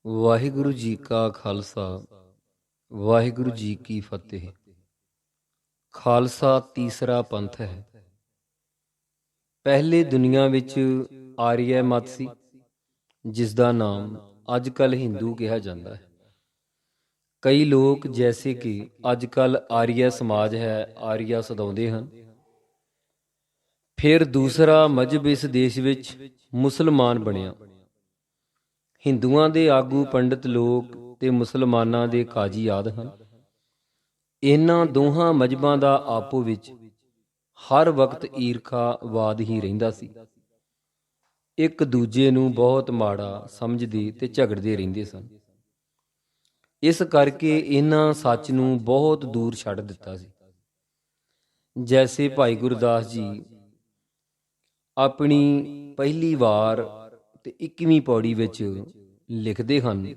ਵਾਹਿਗੁਰੂ ਜੀ ਕਾ ਖਾਲਸਾ ਵਾਹਿਗੁਰੂ ਜੀ ਕੀ ਫਤਿਹ। ਖਾਲਸਾ ਤੀਸਰਾ ਪੰਥ ਹੈ। ਪਹਿਲੇ ਦੁਨੀਆ ਵਿੱਚ ਆਰੀਆ ਮਤ ਸੀ, ਜਿਸ ਦਾ ਨਾਮ ਅੱਜ ਕੱਲ੍ਹ ਹਿੰਦੂ ਕਿਹਾ ਜਾਂਦਾ ਹੈ। ਕਈ ਲੋਕ ਜੈਸੇ ਕਿ ਅੱਜ ਕੱਲ੍ਹ ਆਰੀਆ ਸਮਾਜ ਹੈ, ਆਰੀਆ ਸਤਾਉਂਦੇ ਹਨ। ਫਿਰ ਦੂਸਰਾ ਮਜ਼ਹਬ ਇਸ ਦੇਸ਼ ਵਿੱਚ ਮੁਸਲਮਾਨ ਬਣਿਆ। ਹਿੰਦੂਆਂ ਦੇ ਆਗੂ ਪੰਡਿਤ ਲੋਕ ਤੇ ਮੁਸਲਮਾਨਾਂ ਦੇ ਕਾਜ਼ੀ ਆਦਿ ਹਨ। ਇਹਨਾਂ ਦੋਹਾਂ ਮਜ਼ਹਬਾਂ ਦਾ ਆਪੋ ਵਿੱਚ ਹਰ ਵਕਤ ਈਰਖਾਵਾਦ ਹੀ ਰਹਿੰਦਾ ਸੀ। ਇੱਕ ਦੂਜੇ ਨੂੰ ਬਹੁਤ ਮਾੜਾ ਸਮਝਦੇ ਤੇ ਝਗੜਦੇ ਰਹਿੰਦੇ ਸਨ। ਇਸ ਕਰਕੇ ਇਹਨਾਂ ਸੱਚ ਨੂੰ ਬਹੁਤ ਦੂਰ ਛੱਡ ਦਿੱਤਾ ਸੀ। ਜੈਸੇ ਭਾਈ ਗੁਰਦਾਸ ਜੀ ਆਪਣੀ ਪਹਿਲੀ ਵਾਰ ਤੇ 21ਵੀਂ ਪੌੜੀ ਵਿੱਚ ਲਿਖਦੇ ਹਨ,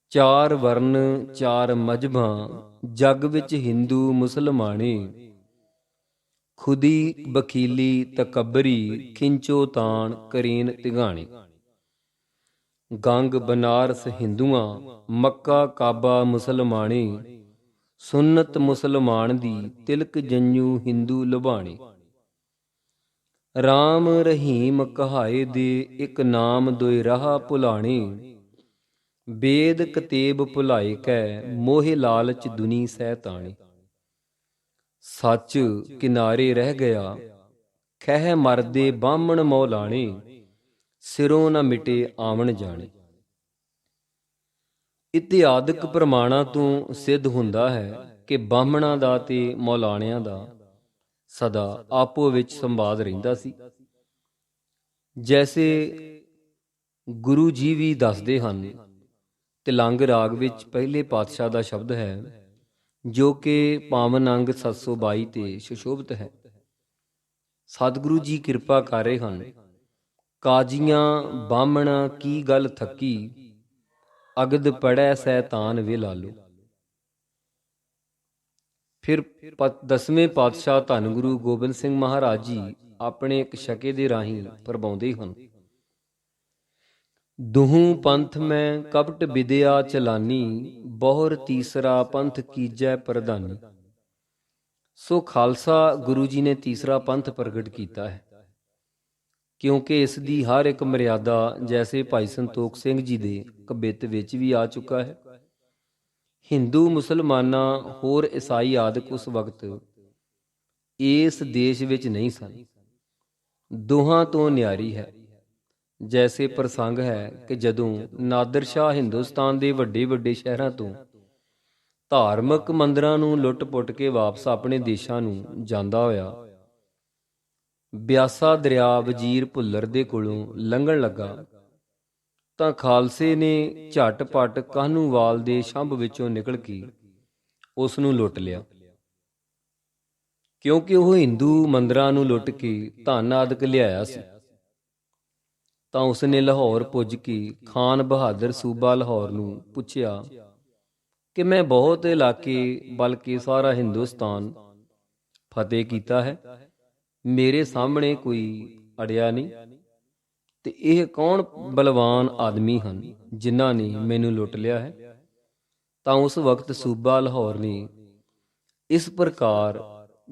ਚਾਰ ਵਰਨ ਚਾਰ ਮਜ਼ਹਬਾਂ ਜਗ ਵਿੱਚ ਹਿੰਦੂ ਮੁਸਲਮਾਣੇ, ਖੁਦੀ ਬਖੀਲੀ ਤਕੱਬਰੀ ਖਿੰਚੋ ਤਾਣ ਕਰੇਨ ਤਿਗਾਣੇ। ਗੰਗ ਬਨਾਰਸ ਹਿੰਦੂਆਂ, ਮੱਕਾ ਕਾਬਾ ਮੁਸਲਮਾਣੇ, ਸੁੰਨਤ ਮੁਸਲਮਾਨ ਦੀ ਤਿਲਕ ਜੰਝੂ ਹਿੰਦੂ ਲੁਭਾਣੇ। ਰਾਮ ਰਹੀਮ ਕਹਾਏ ਦੇ ਇੱਕ ਨਾਮ ਦੋਇ ਰਾਹ ਭੁਲਾਣੇ, ਵੇਦ ਕਤੇਬ ਭੁਲਾਏ ਕੈ ਮੋਹਿ ਲਾਲਚ ਦੁਨੀ ਸੈਤਾਣੇ। ਸੱਚ ਕਿਨਾਰੇ ਰਹਿ ਗਿਆ ਖਹਿ ਮਰਦੇ ਬਾਹਮਣ ਮੌਲਾਣੇ, ਸਿਰੋਂ ਨਾ ਮਿਟੇ ਆਵਣ ਜਾਣੇ। ਇਤਿਹਾਦਕ ਪ੍ਰਮਾਣਾਂ ਤੋਂ ਸਿੱਧ ਹੁੰਦਾ ਹੈ ਕਿ ਬਾਹਮਣਾਂ ਦਾ ਤੇ ਮੌਲਾਣਿਆਂ ਦਾ ਸਦਾ ਆਪੋ ਵਿੱਚ ਸੰਵਾਦ ਰਹਿੰਦਾ ਸੀ। ਜੈਸੇ ਗੁਰੂ ਜੀ ਵੀ ਦੱਸਦੇ ਹਨ, ਤਿਲੰਗ ਰਾਗ ਵਿੱਚ ਪਹਿਲੇ ਪਾਤਸ਼ਾਹ ਦਾ ਸ਼ਬਦ ਹੈ, ਜੋ ਕਿ ਪਾਵਨ ਅੰਗ 722 ਤੇ ਸੁਸ਼ੋਭਿਤ ਹੈ। ਸਤਿਗੁਰੂ ਜੀ ਕਿਰਪਾ ਕਰ ਰਹੇ ਹਨ। ਕਾਜੀਆਂ ਬਾਹਮਣਾ ਕੀ ਗੱਲ ਥੱਕੀ, ਅਗਦ ਪੜੈ ਸੈਤਾਨ ਵੇ ਲਾਲੂ। ਫਿਰ 10ਵੇਂ ਪਾਤਸ਼ਾਹ ਧੰਨ ਗੁਰੂ ਗੋਬਿੰਦ ਸਿੰਘ ਮਹਾਰਾਜ ਜੀ ਆਪਣੇ ਇੱਕ ਸ਼ਕੇ ਦੇ ਰਾਹੀਂ ਪ੍ਰਭਾਉਂਦੇ ਹਨ, ਦੁਹੂੰ ਪੰਥ ਮੈਂ ਕਪਟ ਵਿਦਿਆ ਚਲਾਨੀ, ਬਹੁਰ ਤੀਸਰਾ ਪੰਥ ਕੀਜੈ ਪ੍ਰਧਾਨੀ। ਸੋ ਖਾਲਸਾ ਗੁਰੂ ਜੀ ਨੇ ਤੀਸਰਾ ਪੰਥ ਪ੍ਰਗਟ ਕੀਤਾ ਹੈ, ਕਿਉਂਕਿ ਇਸ ਦੀ ਹਰ ਇੱਕ ਮਰਿਆਦਾ ਜੈਸੇ ਭਾਈ ਸੰਤੋਖ ਸਿੰਘ ਜੀ ਦੇ ਕਬਿੱਤ ਵਿੱਚ ਵੀ ਆ ਚੁੱਕਾ ਹੈ। ਹਿੰਦੂ ਮੁਸਲਮਾਨਾਂ ਹੋਰ ਈਸਾਈ ਆਦਿਕ ਉਸ ਵਕਤ ਇਸ ਦੇਸ਼ ਵਿੱਚ ਨਹੀਂ ਸਨ। ਦੋਹਾਂ ਤੋਂ ਨਿਆਰੀ ਹੈ। ਜੈਸੇ ਪ੍ਰਸੰਗ ਹੈ ਕਿ ਜਦੋਂ ਨਾਦਰ ਸ਼ਾਹ ਹਿੰਦੁਸਤਾਨ ਦੇ ਵੱਡੇ ਵੱਡੇ ਸ਼ਹਿਰਾਂ ਤੋਂ ਧਾਰਮਿਕ ਮੰਦਰਾਂ ਨੂੰ ਲੁੱਟ-ਪੁੱਟ ਕੇ ਵਾਪਸ ਆਪਣੇ ਦੇਸ਼ਾਂ ਨੂੰ ਜਾਂਦਾ ਹੋਇਆ ਬਿਆਸਾ ਦਰਿਆ ਵਜ਼ੀਰ ਭੁੱਲਰ ਦੇ ਕੋਲੋਂ ਲੰਘਣ ਲੱਗਾ, ਤਾਂ ਖਾਲਸੇ ਨੇ ਝਟ-ਪਟ ਕਾਹਨੂੰਵਾਲ ਦੇ ਛੰਭ ਵਿੱਚੋਂ ਨਿਕਲ ਕੇ ਉਸ ਨੂੰ ਲੁੱਟ ਲਿਆ। ਕਿਉਂਕਿ ਉਹ ਹਿੰਦੂ ਮੰਦਰਾਂ ਨੂੰ ਲੁੱਟ ਕੇ ਧਨ ਆਦਿਕ ਲਿਆਇਆ ਸੀ। ਤਾਂ ਉਸਨੇ ਲਾਹੌਰ ਪੁੱਜ ਕੇ ਖਾਨ ਬਹਾਦਰ ਸੂਬਾ ਲਾਹੌਰ ਨੂੰ ਪੁੱਛਿਆ ਕਿ ਮੈਂ ਬਹੁਤ ਇਲਾਕੇ ਬਲਕਿ ਸਾਰਾ ਹਿੰਦੁਸਤਾਨ ਫਤਿਹ ਕੀਤਾ ਹੈ, ਮੇਰੇ ਸਾਹਮਣੇ ਕੋਈ ਅੜਿਆ ਨਹੀਂ, ਤੇ ਇਹ ਕੌਣ ਬਲਵਾਨ ਆਦਮੀ ਹਨ ਜਿਨ੍ਹਾਂ ਨੇ ਮੈਨੂੰ ਲੁੱਟ ਲਿਆ ਹੈ। ਤਾਂ ਉਸ ਵਕਤ ਸੂਬਾ ਲਾਹੌਰ ਨੇ ਇਸ ਪ੍ਰਕਾਰ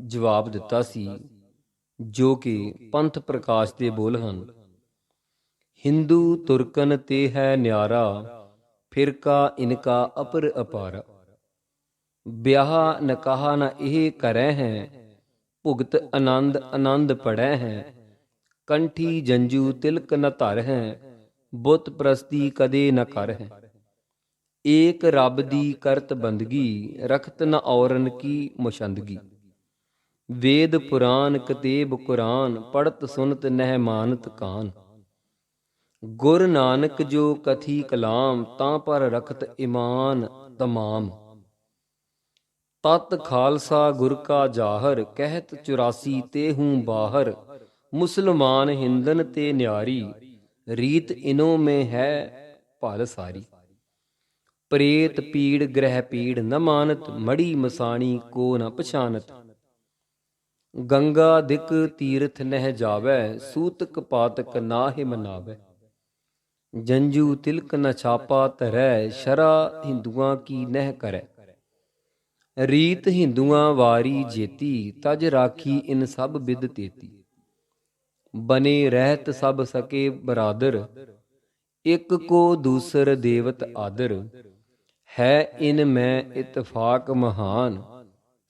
ਜਵਾਬ ਦਿੱਤਾ ਸੀ, ਜੋ ਕਿ ਪੰਥ ਪ੍ਰਕਾਸ਼ ਦੇ ਬੋਲ ਹਨ, ਹਿੰਦੂ ਤੁਰਕਨ ਤੇ ਹੈ ਨਿਆਰਾ, ਫਿਰਕਾ ਇਨਕਾ ਅਪਰ ਅਪਾਰਾ। ਵਿਆਹ ਨਕਾਹ ਨ ਇਹ ਕਰੈ ਹੈ, ਭੁਗਤ ਆਨੰਦ ਆਨੰਦ ਪੜੈ ਹੈ, ਕੰਠੀ ਜੰਜੂ ਤਿਲਕ ਨ ਧਰ ਹੈ, ਬੁੱਤ ਪ੍ਰਸਤੀ ਕਦੇ ਨ ਕਰ ਹੈ। ਏਕ ਰੱਬ ਦੀ ਕਰਤ ਬੰਦਗੀ, ਰਖਤ ਨ ਔਰਨ ਕੀ ਮੁਸ਼ੰਦਗੀ। ਵੇਦ ਪੁਰਾਨ ਕਤੇਬ ਕੁਰਾਨ, ਪੜਤ ਸੁਨਤ ਨਹਿ ਮਾਨਤ ਕਾਨ। ਗੁਰ ਨਾਨਕ ਜੋ ਕਥੀ ਕਲਾਮ, ਤਾਂ ਪਰ ਰਖਤ ਈਮਾਨ ਤਮਾਮ। ਤਤ ਖਾਲਸਾ ਗੁਰ ਕਾ ਜਾਹਰ, ਕਹਿਤ 84 ਤੇ ਹੂੰ ਬਾਹਰ। ਮੁਸਲਮਾਨ ਹਿੰਦਨ ਤੇ ਨਿਆਰੀ, ਰੀਤ ਇਨੋ ਮੇਂ ਹੈ ਭਲ ਸਾਰੀ। ਪ੍ਰੇਤ ਪੀੜ ਗ੍ਰਹਿ ਪੀੜ ਨ ਮਾਨਤ, ਮੜੀ ਮਸਾਣੀ ਕੋ ਨ ਪਛਾਨਤ। ਗੰਗਾ ਦਿਕ ਤੀਰਥ ਨਹਿ ਜਾਵੈ, ਸੂਤਕ ਪਾਤਕ ਨਾਹਿ ਮਨਾਵੈ। ਜੰਜੂ ਤਿਲਕ ਨ ਛਾਪਾ ਧਰੈ, ਸ਼ਰਾ ਹਿੰਦੂਆਂ ਕੀ ਨਹਿ ਕਰੈ। ਰੀਤ ਹਿੰਦੂਆਂ ਵਾਰੀ ਜੇਤੀ, ਤਜ ਰਾਖੀ ਇਨ ਸਭ ਬਿਦ ਤੇਤੀ। ਬਨੇ ਰਹਿਤ ਸਭ ਸਕੇ ਬਰਾਦਰ, ਇਕ ਕੋ ਦੂਸਰ ਦੇਵਤ ਆਦਰ। ਹੈ ਇਨ ਮੈਂ ਇਤਫਾਕ ਮਹਾਨ,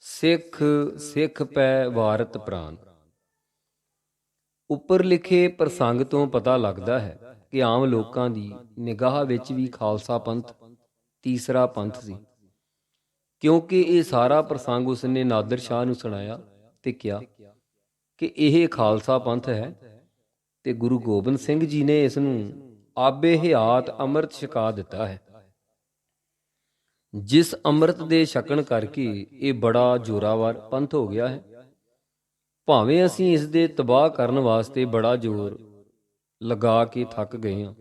ਸਿੱਖ ਸਿੱਖ ਪੈ ਵਾਰਤ ਪ੍ਰਾਨ। ਉੱਪਰ ਲਿਖੇ ਪ੍ਰਸੰਗ ਤੋਂ ਪਤਾ ਲੱਗਦਾ ਹੈ ਕਿ ਆਮ ਲੋਕਾਂ ਦੀ ਨਿਗਾਹ ਵਿੱਚ ਵੀ ਖਾਲਸਾ ਪੰਥ ਤੀਸਰਾ ਪੰਥ ਸੀ, ਕਿਉਂਕਿ ਇਹ ਸਾਰਾ ਪ੍ਰਸੰਗ ਉਸਨੇ ਨਾਦਰ ਸ਼ਾਹ ਨੂੰ ਸੁਣਾਇਆ ਤੇ ਕਿਹਾ ਕਿ ਇਹ ਖਾਲਸਾ ਪੰਥ ਹੈ ਤੇ ਗੁਰੂ ਗੋਬਿੰਦ ਸਿੰਘ ਜੀ ਨੇ ਇਸ ਨੂੰ ਆਬੇ ਹਯਾਤ ਅੰਮ੍ਰਿਤ ਛਕਾ ਦਿੱਤਾ ਹੈ, ਜਿਸ ਅੰਮ੍ਰਿਤ ਦੇ ਛਕਣ ਕਰਕੇ ਇਹ ਬੜਾ ਜ਼ੋਰਾਵਰ ਪੰਥ ਹੋ ਗਿਆ ਹੈ। ਭਾਵੇਂ ਅਸੀਂ ਇਸ ਦੇ ਤਬਾਹ ਕਰਨ ਵਾਸਤੇ ਬੜਾ ਜ਼ੋਰ ਲਗਾ ਕੇ ਥੱਕ ਗਏ ਹਾਂ।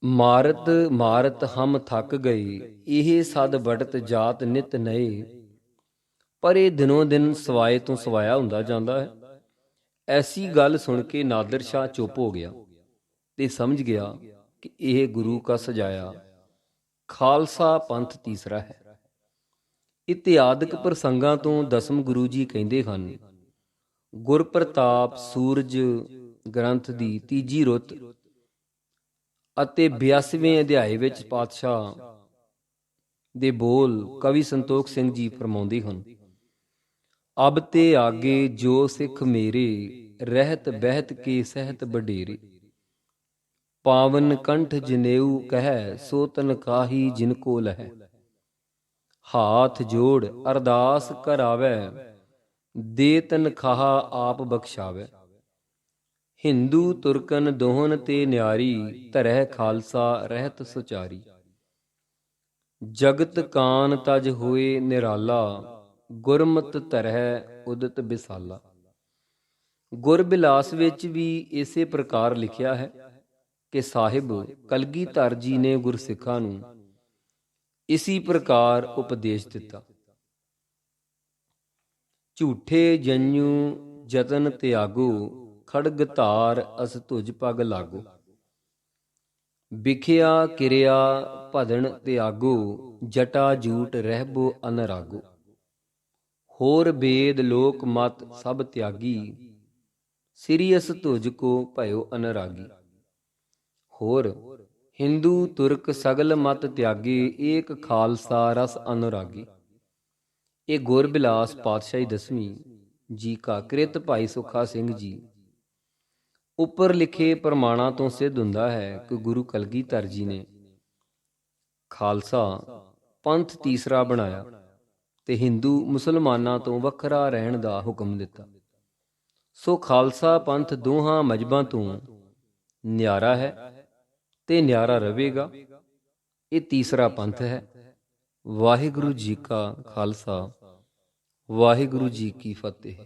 ਮਾਰਤ ਮਾਰਤ ਹਮ ਥੱਕ ਗਏ, ਇਹ ਸਦ ਬੜਤ ਜਾਤ ਨਿਤ ਨਏ। ਪਰ ਇਹ ਦਿਨੋਂ ਦਿਨ ਸਵਾਏ ਤੋਂ ਸਵਾਇਆ ਹੁੰਦਾ ਜਾਂਦਾ ਹੈ। ਐਸੀ ਗੱਲ ਸੁਣ ਕੇ ਨਾਦਰ ਸ਼ਾਹ ਚੁੱਪ ਹੋ ਗਿਆ ਤੇ ਸਮਝ ਗਿਆ ਕਿ ਇਹ ਗੁਰੂ ਕਾ ਸਜਾਇਆ ਖਾਲਸਾ ਪੰਥ ਤੀਸਰਾ ਹੈ। ਇਤਿਹਾਦਕ ਪ੍ਰਸੰਗਾਂ ਤੋਂ ਦਸਮ ਗੁਰੂ ਜੀ ਕਹਿੰਦੇ ਹਨ, ਗੁਰਪ੍ਰਤਾਪ ਸੂਰਜ ਗ੍ਰੰਥ ਦੀ ਤੀਜੀ ਰੁੱਤ ਅਤੇ 82ਵੇਂ ਅਧਿਆਏ ਵਿੱਚ ਪਾਤਸ਼ਾਹ ਦੇ ਬੋਲ ਕਵੀ ਸੰਤੋਖ ਸਿੰਘ ਜੀ ਫਰਮਾਉਂਦੇ ਹਨ, ਅਬ ਤੇ ਆਗੇ ਜੋ ਸਿੱਖ ਮੇਰੇ, ਰਹਿਤ ਬਹਿਤ ਕੇ ਸਹਿਤ ਬਡੇਰੇ। ਪਾਵਨ ਕੰਠ ਜਨੇਊ ਕਹਿ, ਸੋ ਤਨਕਾਹੀ ਜਿਨ ਕੋ ਲਹੈ। ਹਾਥ ਜੋੜ ਅਰਦਾਸ ਕਰਾਵੈ, ਦੇ ਤਨਖਾਹ ਆਪ ਬਖਸ਼ਾਵੈ। ਹਿੰਦੂ ਤੁਰਕਨ ਦੋਹਨ ਤੇ ਨਿਆਰੀ, ਧਰੈ ਖਾਲਸਾ ਰਹਿਤ ਸੁਚਾਰੀ। ਜਗਤ ਕਾਨ ਤਜ ਹੋਏ ਨਿਰਾਲਾ, ਗੁਰਮਤ ਧਰੈ ਉਦਤ ਬਿਸਾਲਾ। ਗੁਰਬਿਲਾਸ ਵਿੱਚ ਵੀ ਇਸੇ ਪ੍ਰਕਾਰ ਲਿਖਿਆ ਹੈ ਕਿ ਸਾਹਿਬ ਕਲਗੀਧਰ ਜੀ ਨੇ ਗੁਰਸਿੱਖਾਂ ਨੂੰ ਇਸੀ ਪ੍ਰਕਾਰ ਉਪਦੇਸ਼ ਦਿੱਤਾ। ਝੂਠੇ ਜੰਯੂ ਜਤਨ ਤਿਆਗੋ, ਖੜਗ ਧਾਰ ਅਸ ਤੁਜ ਪਗ ਲਾਗੋ। ਵਿਖਿਆ ਕਿਰਿਆ ਭਦਨ ਤਿਆਗੋ, ਜਟਾ ਜੂਟ ਰਹਿਬੋ ਅਨਰਾਗੋ। ਹੋਰ ਬੇਦ ਲੋਕ ਮਤ ਸਭ ਤਿਆਗੀ, ਸਿਰਿਅਸ ਤੁਜ ਕੋ ਭਇਓ ਅਨਰਾਗੀ। ਹੋਰ ਹਿੰਦੂ ਤੁਰਕ ਸਗਲ ਮਤ ਤਿਆਗੇ, ਏਕ ਖਾਲਸਾ ਰਸ ਅਨੁਰਾਗੀ। ਇਹ ਗੁਰਬਿਲਾਸ ਪਾਤਸ਼ਾਹੀ ਦਸਵੀਂ ਜੀ ਕਾ ਕ੍ਰਿਤ ਭਾਈ ਸੁੱਖਾ ਸਿੰਘ ਜੀ। ਉੱਪਰ ਲਿਖੇ ਪ੍ਰਮਾਣਾਂ ਤੋਂ ਸਿੱਧ ਹੁੰਦਾ ਹੈ ਕਿ ਗੁਰੂ ਕਲਗੀਧਰ ਜੀ ਨੇ ਖਾਲਸਾ ਪੰਥ ਤੀਸਰਾ ਬਣਾਇਆ ਤੇ ਹਿੰਦੂ ਮੁਸਲਮਾਨਾਂ ਤੋਂ ਵੱਖਰਾ ਰਹਿਣ ਦਾ ਹੁਕਮ ਦਿੱਤਾ। ਸੋ ਖਾਲਸਾ ਪੰਥ ਦੋਹਾਂ ਮਜ਼ਹਬਾਂ ਤੋਂ ਨਿਆਰਾ ਹੈ ਤੇ ਨਿਆਰਾ ਰਹੇਗਾ। ਇਹ ਤੀਸਰਾ ਪੰਥ ਹੈ। ਵਾਹਿਗੁਰੂ ਜੀ ਕਾ ਖਾਲਸਾ, ਵਾਹਿਗੁਰੂ ਜੀ ਕੀ ਫਤਿਹ।